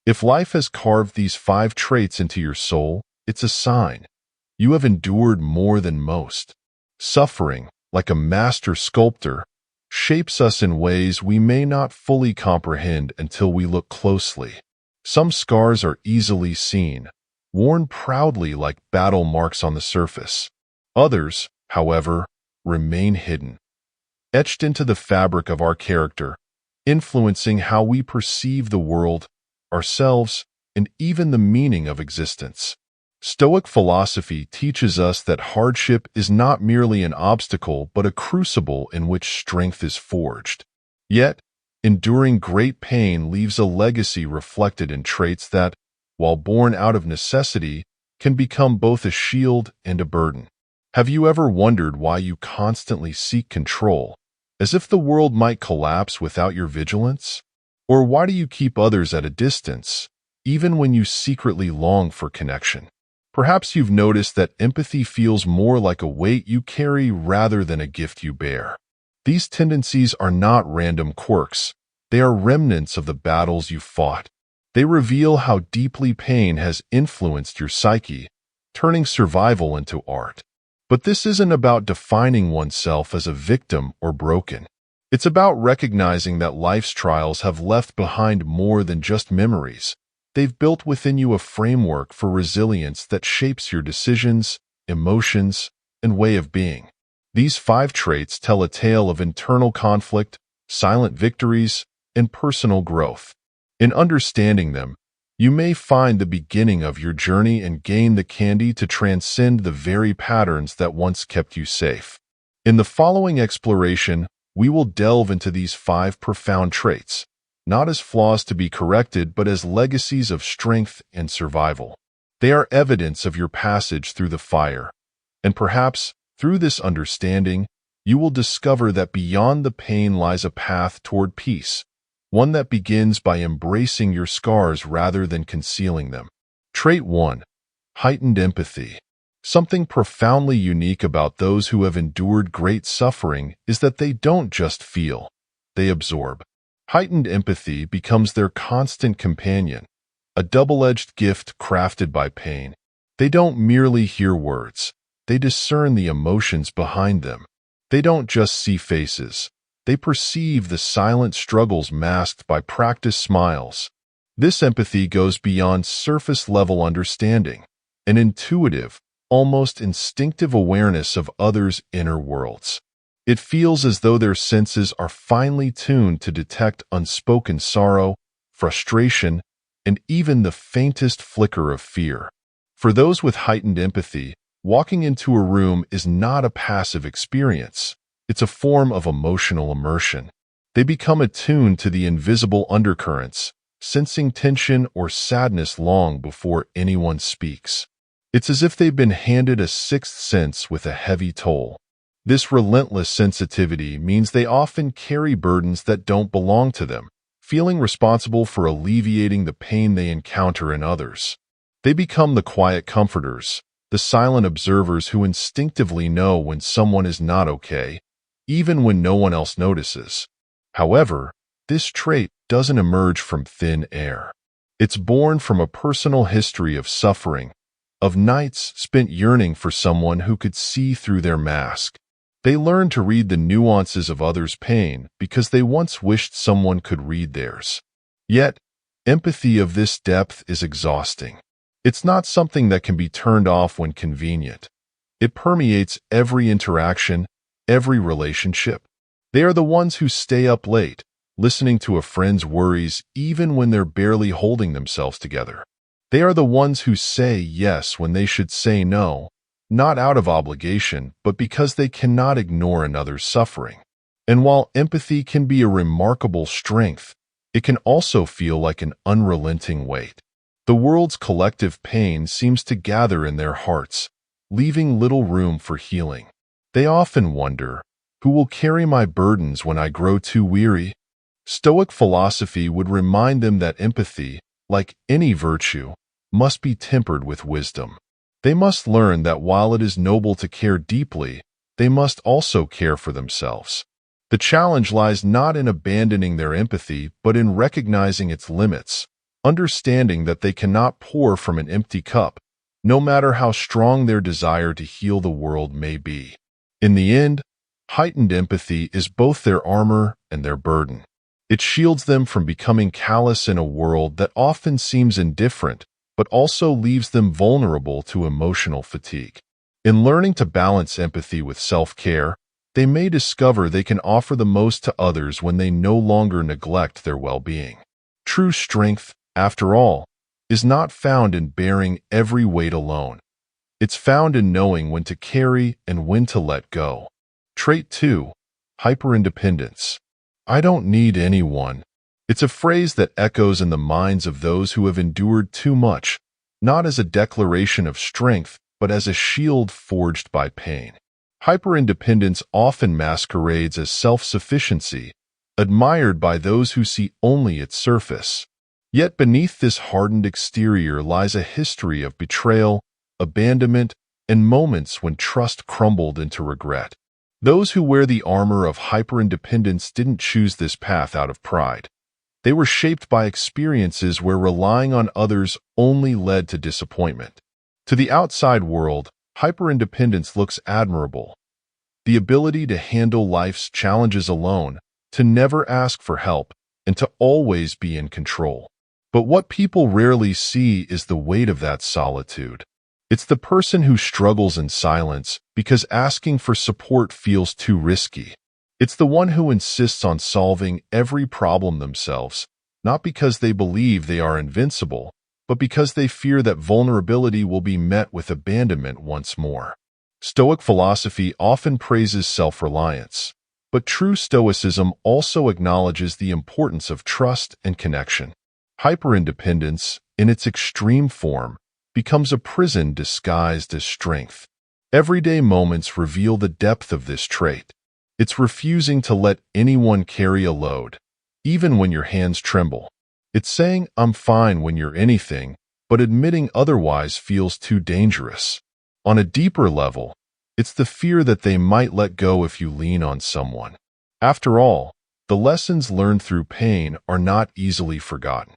If life has carved these 5 traits into your soul, it's a sign. You have endured more than most. Suffering, like a master sculptor, shapes us in ways we may not fully comprehend until we look closely. Some scars are easily seen, worn proudly like battle marks on the surface. Others, however, remain hidden, etched into the fabric of our character, influencing how we perceive the world, ourselves, and even the meaning of existence. Stoic philosophy teaches us that hardship is not merely an obstacle but a crucible in which strength is forged. Yet, enduring great pain leaves a legacy reflected in traits that, while born out of necessity, can become both a shield and a burden. Have you ever wondered why you constantly seek control, as if the world might collapse without your vigilance? Or why do you keep others at a distance, even when you secretly long for connection? Perhaps you've noticed that empathy feels more like a weight you carry rather than a gift you bear. These tendencies are not random quirks. They are remnants of the battles you fought. They reveal how deeply pain has influenced your psyche, turning survival into art. But this isn't about defining oneself as a victim or broken. It's about recognizing that life's trials have left behind more than just memories. They've built within you a framework for resilience that shapes your decisions, emotions, and way of being. These 5 traits tell a tale of internal conflict, silent victories, and personal growth. In understanding them, you may find the beginning of your journey and gain the candy to transcend the very patterns that once kept you safe. In the following exploration, we will delve into these 5 profound traits, not as flaws to be corrected, but as legacies of strength and survival. They are evidence of your passage through the fire, and perhaps, through this understanding, you will discover that beyond the pain lies a path toward peace, one that begins by embracing your scars rather than concealing them. Trait 1. Heightened empathy. Something profoundly unique about those who have endured great suffering is that they don't just feel, they absorb. Heightened empathy becomes their constant companion, a double-edged gift crafted by pain. They don't merely hear words, they discern the emotions behind them. They don't just see faces, they perceive the silent struggles masked by practiced smiles. This empathy goes beyond surface-level understanding, an intuitive, almost instinctive awareness of others' inner worlds. It feels as though their senses are finely tuned to detect unspoken sorrow, frustration, and even the faintest flicker of fear. For those with heightened empathy, walking into a room is not a passive experience. It's a form of emotional immersion. They become attuned to the invisible undercurrents, sensing tension or sadness long before anyone speaks. It's as if they've been handed a sixth sense with a heavy toll. This relentless sensitivity means they often carry burdens that don't belong to them, feeling responsible for alleviating the pain they encounter in others. They become the quiet comforters, the silent observers who instinctively know when someone is not okay, even when no one else notices. However, this trait doesn't emerge from thin air. It's born from a personal history of suffering, of nights spent yearning for someone who could see through their mask. They learn to read the nuances of others' pain because they once wished someone could read theirs. Yet, empathy of this depth is exhausting. It's not something that can be turned off when convenient. It permeates every interaction, every relationship. They are the ones who stay up late, listening to a friend's worries even when they're barely holding themselves together. They are the ones who say yes when they should say no, not out of obligation, but because they cannot ignore another's suffering. And while empathy can be a remarkable strength, it can also feel like an unrelenting weight. The world's collective pain seems to gather in their hearts, leaving little room for healing. They often wonder, who will carry my burdens when I grow too weary? Stoic philosophy would remind them that empathy, like any virtue, must be tempered with wisdom. They must learn that while it is noble to care deeply, they must also care for themselves. The challenge lies not in abandoning their empathy, but in recognizing its limits, understanding that they cannot pour from an empty cup, no matter how strong their desire to heal the world may be. In the end, heightened empathy is both their armor and their burden. It shields them from becoming callous in a world that often seems indifferent, but also leaves them vulnerable to emotional fatigue. In learning to balance empathy with self-care, they may discover they can offer the most to others when they no longer neglect their well-being. True strength, after all, is not found in bearing every weight alone. It's found in knowing when to carry and when to let go. Trait 2. Hyperindependence. I don't need anyone. It's a phrase that echoes in the minds of those who have endured too much, not as a declaration of strength, but as a shield forged by pain. Hyperindependence often masquerades as self-sufficiency, admired by those who see only its surface. Yet beneath this hardened exterior lies a history of betrayal, abandonment, and moments when trust crumbled into regret. Those who wear the armor of hyperindependence didn't choose this path out of pride. They were shaped by experiences where relying on others only led to disappointment. To the outside world, hyperindependence looks admirable. The ability to handle life's challenges alone, to never ask for help, and to always be in control. But what people rarely see is the weight of that solitude. It's the person who struggles in silence because asking for support feels too risky. It's the one who insists on solving every problem themselves, not because they believe they are invincible, but because they fear that vulnerability will be met with abandonment once more. Stoic philosophy often praises self-reliance, but true Stoicism also acknowledges the importance of trust and connection. Hyperindependence, in its extreme form, becomes a prison disguised as strength. Everyday moments reveal the depth of this trait. It's refusing to let anyone carry a load, even when your hands tremble. It's saying, "I'm fine" when you're anything, but admitting otherwise feels too dangerous. On a deeper level, it's the fear that they might let go if you lean on someone. After all, the lessons learned through pain are not easily forgotten.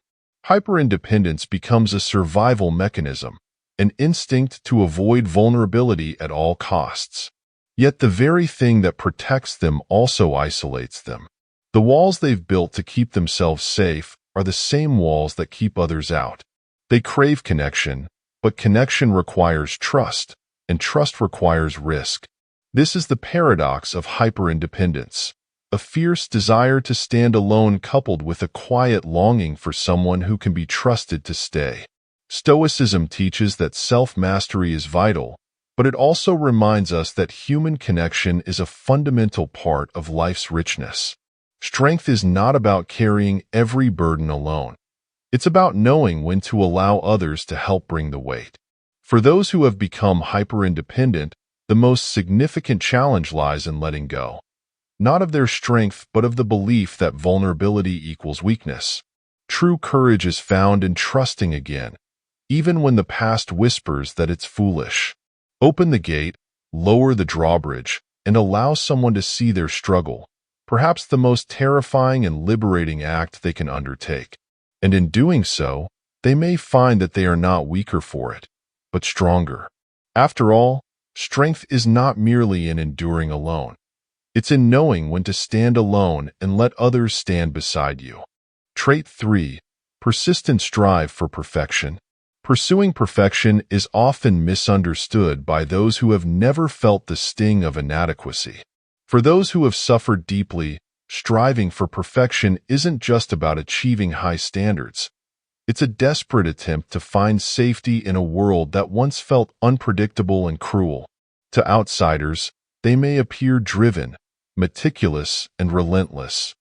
Hyperindependence becomes a survival mechanism, an instinct to avoid vulnerability at all costs. Yet the very thing that protects them also isolates them. The walls they've built to keep themselves safe are the same walls that keep others out. They crave connection, but connection requires trust, and trust requires risk. This is the paradox of hyperindependence. A fierce desire to stand alone coupled with a quiet longing for someone who can be trusted to stay. Stoicism teaches that self-mastery is vital, but it also reminds us that human connection is a fundamental part of life's richness. Strength is not about carrying every burden alone. It's about knowing when to allow others to help bring the weight. For those who have become hyperindependent, the most significant challenge lies in letting go. Not of their strength, but of the belief that vulnerability equals weakness. True courage is found in trusting again, even when the past whispers that it's foolish. Open the gate, lower the drawbridge, and allow someone to see their struggle, perhaps the most terrifying and liberating act they can undertake. And in doing so, they may find that they are not weaker for it, but stronger. After all, strength is not merely in enduring alone. It's in knowing when to stand alone and let others stand beside you. Trait 3. Persistent strive for perfection. Pursuing perfection is often misunderstood by those who have never felt the sting of inadequacy. For those who have suffered deeply, striving for perfection isn't just about achieving high standards. It's a desperate attempt to find safety in a world that once felt unpredictable and cruel. To outsiders, they may appear driven, meticulous, and relentless.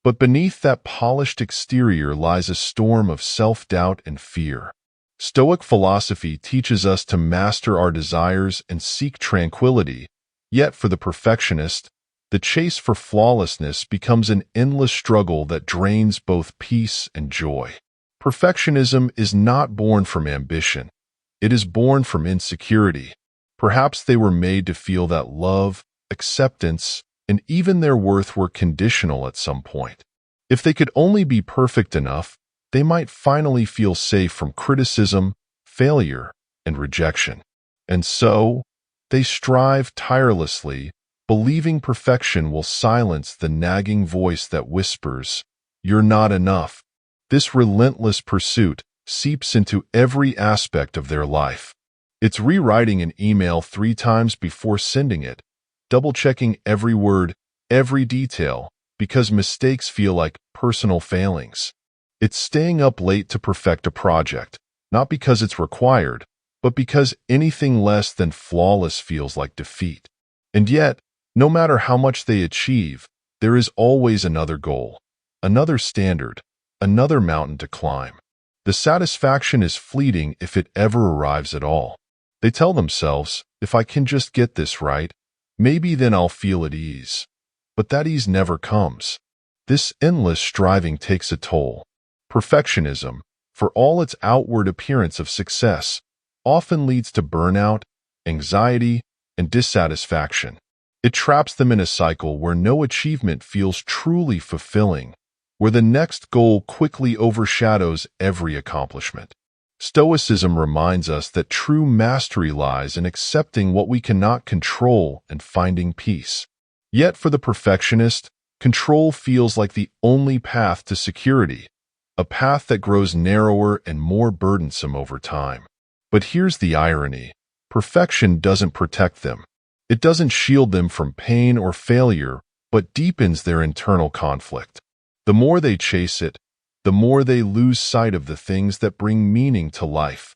But beneath that polished exterior lies a storm of self-doubt and fear. Stoic philosophy teaches us to master our desires and seek tranquility, yet for the perfectionist, the chase for flawlessness becomes an endless struggle that drains both peace and joy. Perfectionism is not born from ambition. It is born from insecurity. Perhaps they were made to feel that love, acceptance, and even their worth were conditional at some point. If they could only be perfect enough, they might finally feel safe from criticism, failure, and rejection. And so, they strive tirelessly, believing perfection will silence the nagging voice that whispers, "You're not enough." This relentless pursuit seeps into every aspect of their life. It's rewriting an email 3 times before sending it, double-checking every word, every detail, because mistakes feel like personal failings. It's staying up late to perfect a project, not because it's required, but because anything less than flawless feels like defeat. And yet, no matter how much they achieve, there is always another goal, another standard, another mountain to climb. The satisfaction is fleeting if it ever arrives at all. They tell themselves, if I can just get this right, maybe then I'll feel at ease. But that ease never comes. This endless striving takes a toll. Perfectionism, for all its outward appearance of success, often leads to burnout, anxiety, and dissatisfaction. It traps them in a cycle where no achievement feels truly fulfilling, where the next goal quickly overshadows every accomplishment. Stoicism reminds us that true mastery lies in accepting what we cannot control and finding peace. Yet for the perfectionist, control feels like the only path to security, a path that grows narrower and more burdensome over time. But here's the irony. Perfection doesn't protect them. It doesn't shield them from pain or failure, but deepens their internal conflict. The more they chase it, the more they lose sight of the things that bring meaning to life: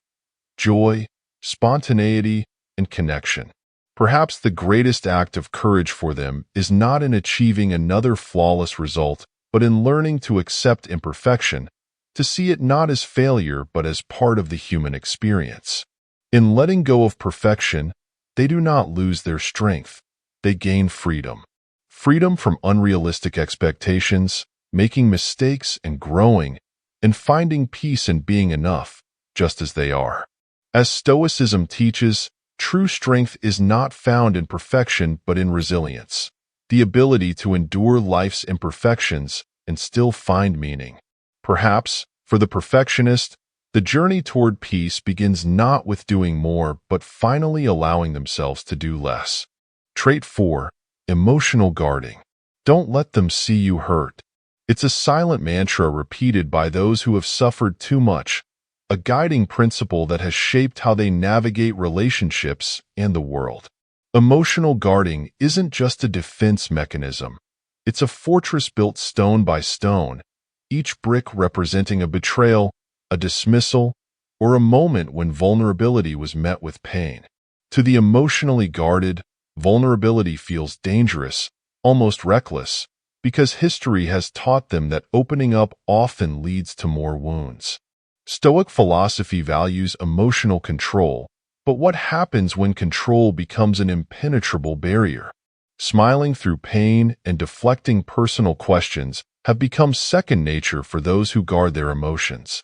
joy, spontaneity, and connection. Perhaps the greatest act of courage for them is not in achieving another flawless result, but in learning to accept imperfection, to see it not as failure but as part of the human experience. In letting go of perfection, they do not lose their strength, they gain freedom. Freedom from unrealistic expectations, making mistakes and growing, and finding peace in being enough, just as they are. As Stoicism teaches, true strength is not found in perfection but in resilience, the ability to endure life's imperfections and still find meaning. Perhaps, for the perfectionist, the journey toward peace begins not with doing more but finally allowing themselves to do less. Trait 4. Emotional guarding. Don't let them see you hurt. It's a silent mantra repeated by those who have suffered too much, a guiding principle that has shaped how they navigate relationships and the world. Emotional guarding isn't just a defense mechanism. It's a fortress built stone by stone, each brick representing a betrayal, a dismissal, or a moment when vulnerability was met with pain. To the emotionally guarded, vulnerability feels dangerous, almost reckless, because history has taught them that opening up often leads to more wounds. Stoic philosophy values emotional control, but what happens when control becomes an impenetrable barrier? Smiling through pain and deflecting personal questions have become second nature for those who guard their emotions.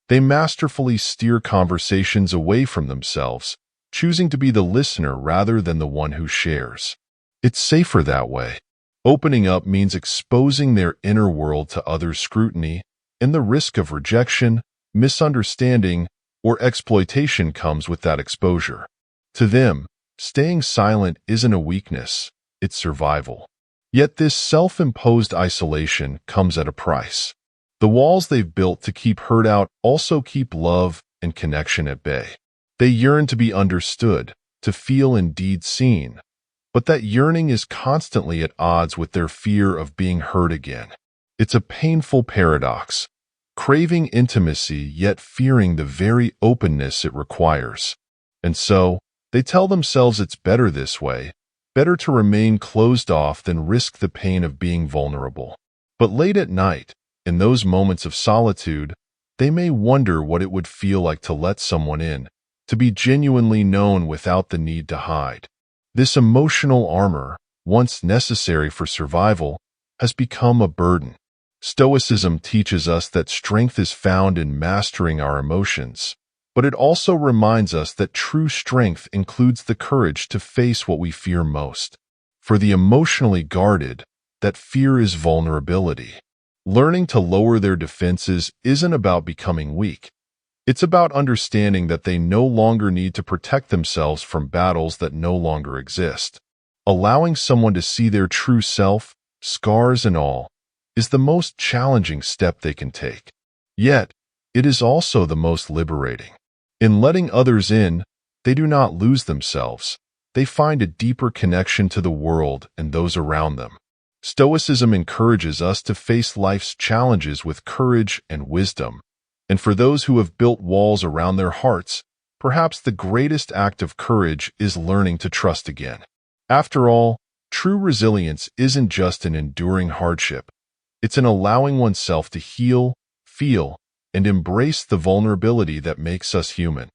They masterfully steer conversations away from themselves, choosing to be the listener rather than the one who shares. It's safer that way. Opening up means exposing their inner world to others' scrutiny, and the risk of rejection, misunderstanding, or exploitation comes with that exposure. To them, staying silent isn't a weakness, it's survival. Yet this self-imposed isolation comes at a price. The walls they've built to keep hurt out also keep love and connection at bay. They yearn to be understood, to feel indeed seen, but that yearning is constantly at odds with their fear of being hurt again. It's a painful paradox, craving intimacy yet fearing the very openness it requires. And so, they tell themselves it's better this way, better to remain closed off than risk the pain of being vulnerable. But late at night, in those moments of solitude, they may wonder what it would feel like to let someone in, to be genuinely known without the need to hide. This emotional armor, once necessary for survival, has become a burden. Stoicism teaches us that strength is found in mastering our emotions, but it also reminds us that true strength includes the courage to face what we fear most. For the emotionally guarded, that fear is vulnerability. Learning to lower their defenses isn't about becoming weak. It's about understanding that they no longer need to protect themselves from battles that no longer exist. Allowing someone to see their true self, scars and all, is the most challenging step they can take. Yet, it is also the most liberating. In letting others in, they do not lose themselves. They find a deeper connection to the world and those around them. Stoicism encourages us to face life's challenges with courage and wisdom. And for those who have built walls around their hearts, perhaps the greatest act of courage is learning to trust again. After all, true resilience isn't just in enduring hardship. It's in allowing oneself to heal, feel, and embrace the vulnerability that makes us human.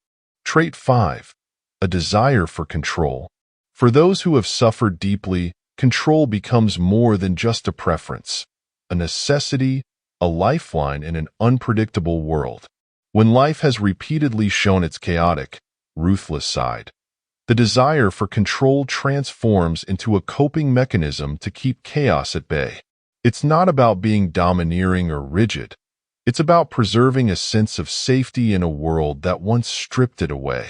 Trait 5. A desire for control. For those who have suffered deeply, control becomes more than just a preference, a necessity, a lifeline in an unpredictable world. When life has repeatedly shown its chaotic, ruthless side, the desire for control transforms into a coping mechanism to keep chaos at bay. It's not about being domineering or rigid. It's about preserving a sense of safety in a world that once stripped it away.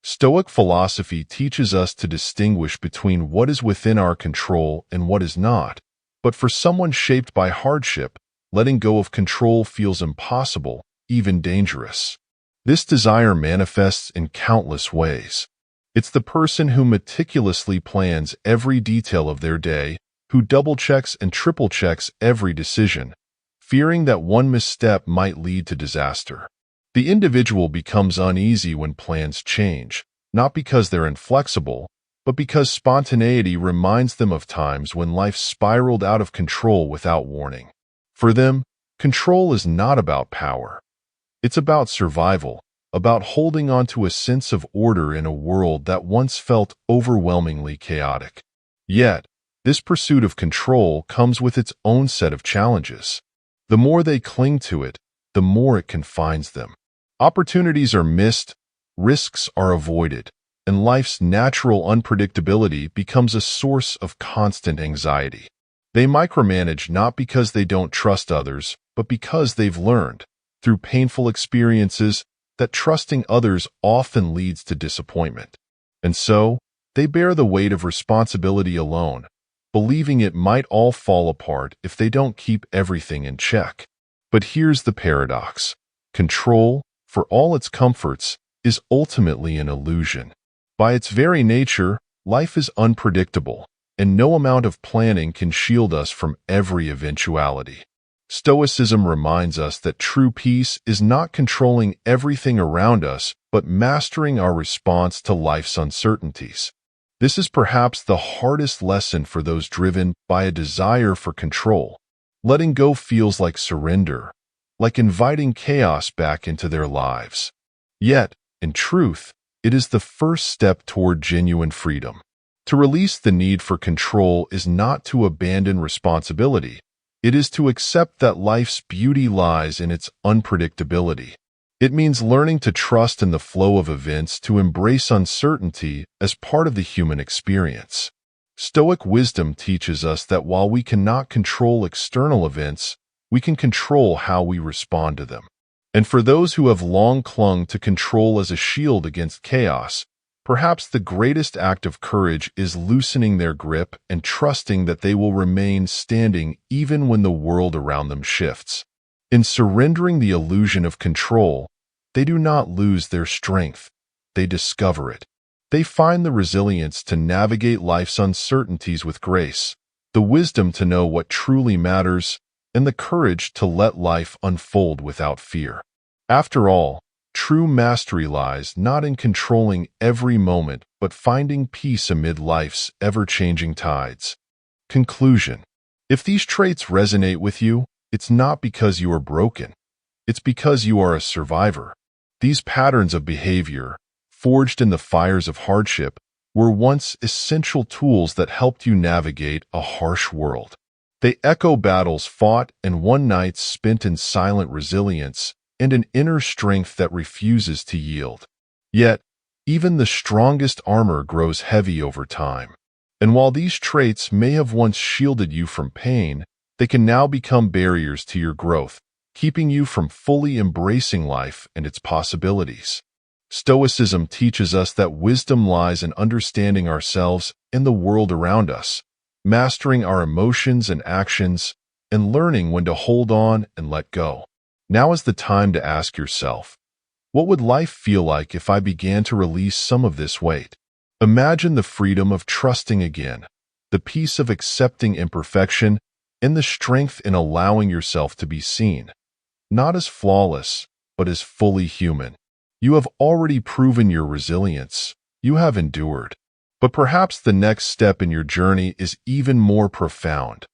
Stoic philosophy teaches us to distinguish between what is within our control and what is not. But for someone shaped by hardship, letting go of control feels impossible, even dangerous. This desire manifests in countless ways. It's the person who meticulously plans every detail of their day, who double-checks and triple-checks every decision, fearing that one misstep might lead to disaster. The individual becomes uneasy when plans change, not because they're inflexible, but because spontaneity reminds them of times when life spiraled out of control without warning. For them, control is not about power. It's about survival, about holding on to a sense of order in a world that once felt overwhelmingly chaotic. Yet, this pursuit of control comes with its own set of challenges. The more they cling to it, the more it confines them. Opportunities are missed, risks are avoided, and life's natural unpredictability becomes a source of constant anxiety. They micromanage not because they don't trust others, but because they've learned, through painful experiences, that trusting others often leads to disappointment. And so, they bear the weight of responsibility alone, believing it might all fall apart if they don't keep everything in check. But here's the paradox. Control, for all its comforts, is ultimately an illusion. By its very nature, life is unpredictable, and no amount of planning can shield us from every eventuality. Stoicism reminds us that true peace is not controlling everything around us, but mastering our response to life's uncertainties. This is perhaps the hardest lesson for those driven by a desire for control. Letting go feels like surrender, like inviting chaos back into their lives. Yet, in truth, it is the first step toward genuine freedom. To release the need for control is not to abandon responsibility. It is to accept that life's beauty lies in its unpredictability. It means learning to trust in the flow of events, to embrace uncertainty as part of the human experience. Stoic wisdom teaches us that while we cannot control external events, we can control how we respond to them. And for those who have long clung to control as a shield against chaos, perhaps the greatest act of courage is loosening their grip and trusting that they will remain standing even when the world around them shifts. In surrendering the illusion of control, they do not lose their strength, they discover it. They find the resilience to navigate life's uncertainties with grace, the wisdom to know what truly matters, and the courage to let life unfold without fear. After all, true mastery lies not in controlling every moment, but finding peace amid life's ever-changing tides. Conclusion. If these traits resonate with you, it's not because you are broken. It's because you are a survivor. These patterns of behavior, forged in the fires of hardship, were once essential tools that helped you navigate a harsh world. They echo battles fought and won, nights spent in silent resilience, and an inner strength that refuses to yield. Yet, even the strongest armor grows heavy over time. And while these traits may have once shielded you from pain, they can now become barriers to your growth, keeping you from fully embracing life and its possibilities. Stoicism teaches us that wisdom lies in understanding ourselves and the world around us, mastering our emotions and actions, and learning when to hold on and let go. Now is the time to ask yourself, what would life feel like if I began to release some of this weight? Imagine the freedom of trusting again, the peace of accepting imperfection, and the strength in allowing yourself to be seen, not as flawless, but as fully human. You have already proven your resilience. You have endured. But perhaps the next step in your journey is even more profound.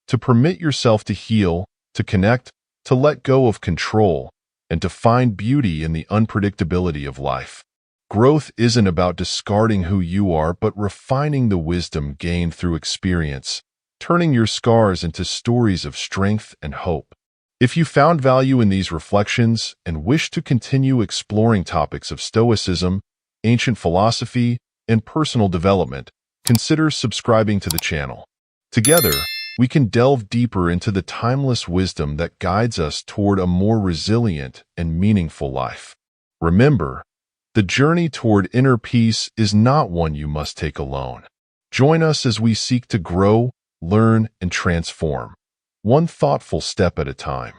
To permit yourself to heal, to connect, to let go of control, and to find beauty in the unpredictability of life. Growth isn't about discarding who you are, but refining the wisdom gained through experience, turning your scars into stories of strength and hope. If you found value in these reflections and wish to continue exploring topics of Stoicism, ancient philosophy, and personal development, consider subscribing to the channel. Together, we can delve deeper into the timeless wisdom that guides us toward a more resilient and meaningful life. Remember, the journey toward inner peace is not one you must take alone. Join us as we seek to grow, learn, and transform, one thoughtful step at a time.